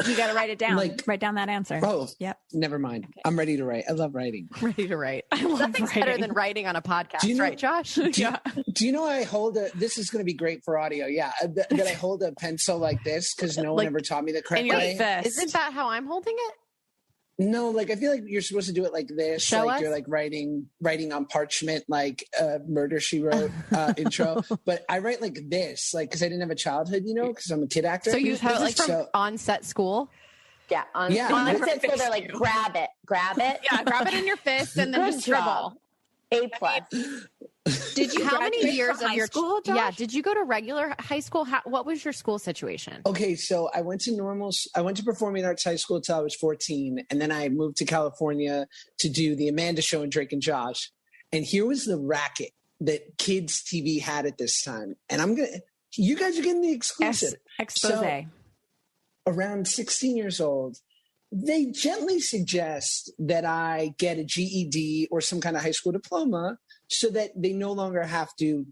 You got to write it down. Like- write down that answer. Oh, Yep. never mind. Okay. I'm ready to write. I love writing. Ready to write. I love Nothing's better than writing on a podcast, Do you know- right, Josh? Do you know I hold this is going to be great for audio. Yeah. That I hold a pencil like this because no one ever taught me the correct In your way. fist. Isn't that how I'm holding it? No, like I feel like you're supposed to do it like this. Show like us? You're like writing on parchment, like Murder, She Wrote intro. But I write like this, like because I didn't have a childhood, because I'm a kid actor. So you have it like from on-set school? Yeah. On set school, they're like, grab it. Yeah, grab it in your fist and then Good just scribble. A+. Did you? How many graduate years from of high your school, Josh? Yeah. Did you go to regular high school? What was your school situation? Okay, so I went to Performing Arts High School until I was 14, and then I moved to California to do the Amanda Show and Drake and Josh. And here was the racket that kids TV had at this time. And you guys are getting the exclusive. Expose. So, around 16 years old, they gently suggest that I get a GED or some kind of high school diploma so that they no longer have to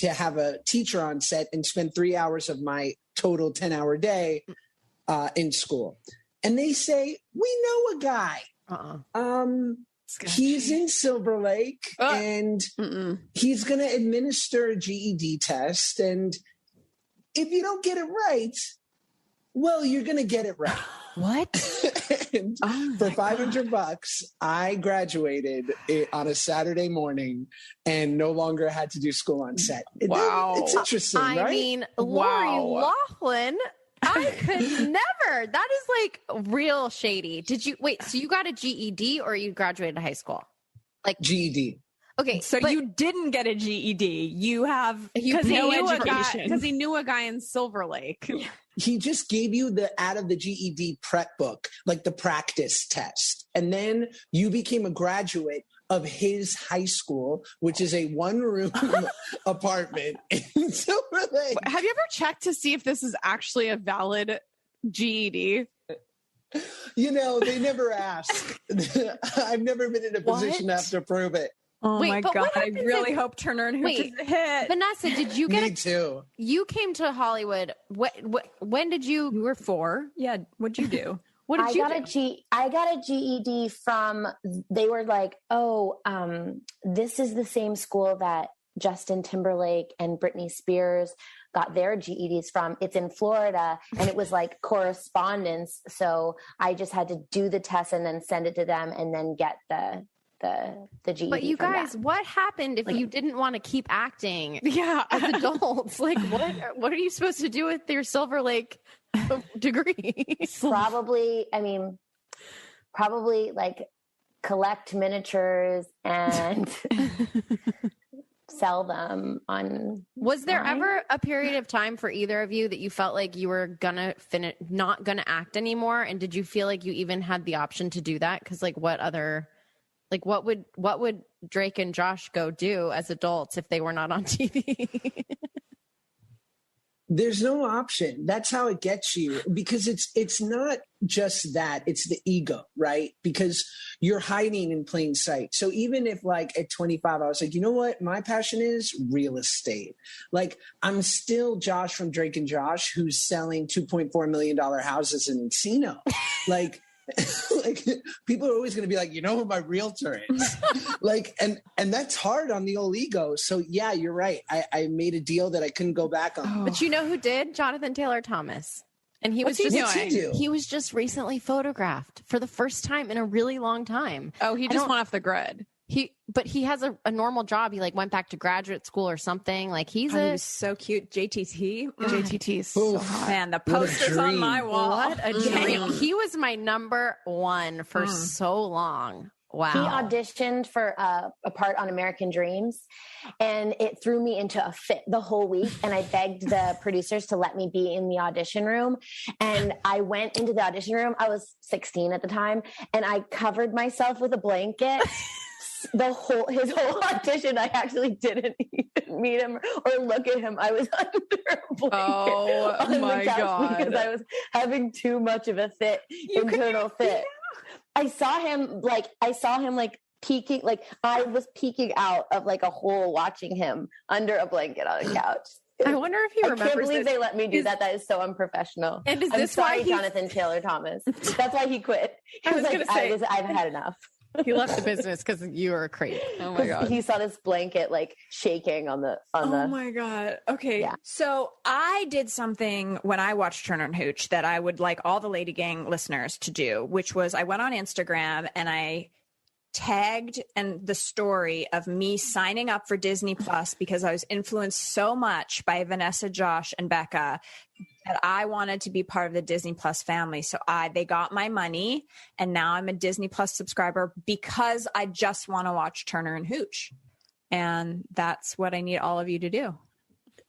have a teacher on set and spend 3 hours of my total 10-hour day in school. And they say, we know a guy. He's in Silver Lake and he's going to administer a GED test. And if you don't get it right, well, you're going to get it right. What? And for $500, I graduated on a Saturday morning and no longer had to do school on set. Wow. It's interesting, right? I mean, Lori Loughlin, I could never. That is like real shady. Did you wait? So you got a GED or you graduated high school? Like GED. Okay, So you didn't get a GED. You have Because no he education. knew a guy in Silver Lake. He just gave you out of the GED prep book, like the practice test. And then you became a graduate of his high school, which is a 1-room apartment in Silver Lake. Have you ever checked to see if this is actually a valid GED? They never ask. I've never been in a position to have to prove it. Oh Wait, my but God. what I happens really if- hope Turner and Hooch Wait, is a hit. Vanessa, did you get Me too. You came to Hollywood. When did you? You were 4. Yeah. What'd you do? What did I you got do? I got a GED from, they were like, this is the same school that Justin Timberlake and Britney Spears got their GEDs from. It's in Florida, and it was like correspondence. So I just had to do the test and then send it to them and then get the GED. But you from guys, them. what happened if you didn't want to keep acting? Yeah. As adults, like what are you supposed to do with your Silver Lake degree? Probably like collect miniatures and sell them on. Was there ever a period of time for either of you that you felt like you were gonna not gonna act anymore? And did you feel like you even had the option to do that? Because what would Drake and Josh go do as adults if they were not on TV? There's no option. That's how it gets you, because it's not just that, it's the ego, right? Because you're hiding in plain sight. So even if like at 25, I was like, you know what? My passion is real estate. Like I'm still Josh from Drake and Josh, who's selling $2.4 million houses in Encino. Like people are always going to be like, you know who my realtor is. And that's hard on the old ego. So yeah, you're right. I made a deal that I couldn't go back on. But you know who did? Jonathan Taylor Thomas. And he was What's he do? he was just recently photographed for the first time in a really long time. Oh, he just went off the grid. But he has a normal job. He like went back to graduate school or something. Like he was so cute. JTT. JTT's so hot. Man, the posters on my wall. What a dream. He was my number one for so long. Wow. He auditioned for a part on American Dreams, and it threw me into a fit the whole week. And I begged the producers to let me be in the audition room. And I went into the audition room. I was 16 at the time, and I covered myself with a blanket. His whole audition, I actually didn't even meet him or look at him. I was under a blanket on the couch because I was having too much of a internal fit. I saw him peeking, like I was peeking out of like a hole watching him under a blanket on a couch. I wonder if he remembers. I can't believe they let me do that. That is so unprofessional. And is this why Jonathan Taylor Thomas? That's why he quit. He was like, I've had enough. He left the business because you were a creep. Oh my God. He saw this blanket like shaking on the. Oh my God. Okay. Yeah. So I did something when I watched Turner and Hooch that I would like all the LadyGang listeners to do, which was I went on Instagram and I tagged the story of me signing up for Disney Plus because I was influenced so much by Vanessa, Josh, and Becca that I wanted to be part of the Disney Plus family. So they got my money, and now I'm a Disney Plus subscriber because I just want to watch Turner and Hooch. And that's what I need all of you to do.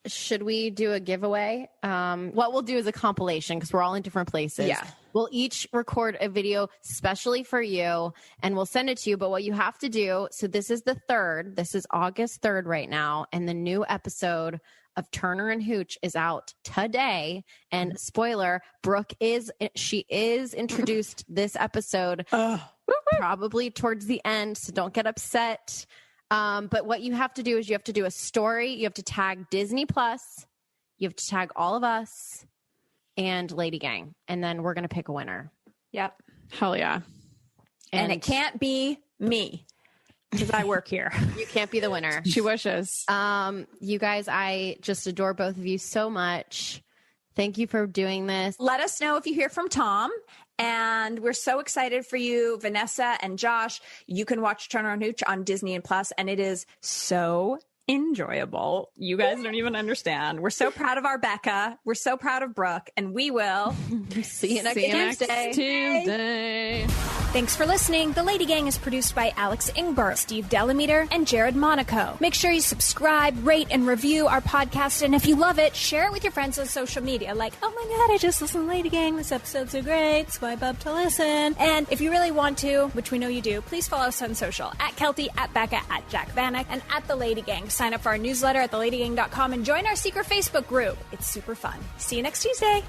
Should we do a giveaway? What we'll do is a compilation because we're all in different places. Yeah. We'll each record a video specially for you and we'll send it to you. But what you have to do, so this is the 3rd. This is August 3rd right now. And the new episode of Turner and Hooch is out today. And spoiler, Brooke is introduced this episode probably towards the end. So don't get upset. But what you have to do is you have to do a story. You have to tag Disney Plus. You have to tag all of us and LadyGang. And then we're going to pick a winner. Yep. Hell yeah. And it can't be me because I work here. You can't be the winner. She wishes. You guys, I just adore both of you so much. Thank you for doing this. Let us know if you hear from Tom. And we're so excited for you, Vanessa and Josh. You can watch Turner and Hooch on Disney and Plus, and it is so enjoyable. You guys don't even understand. We're so proud of our Becca. We're so proud of Brooke, and we will see you next Tuesday. Thanks for listening. The LadyGang is produced by Alex Ingber, Steve Delameter, and Jared Monaco. Make sure you subscribe, rate, and review our podcast. And if you love it, share it with your friends on social media. Like, oh my God, I just listened to LadyGang. This episode's so great. Swipe up to listen. And if you really want to, which we know you do, please follow us on social. At Kelty, at Becca, at Jack Vanek, and at The LadyGang. Sign up for our newsletter at theladygang.com and join our secret Facebook group. It's super fun. See you next Tuesday.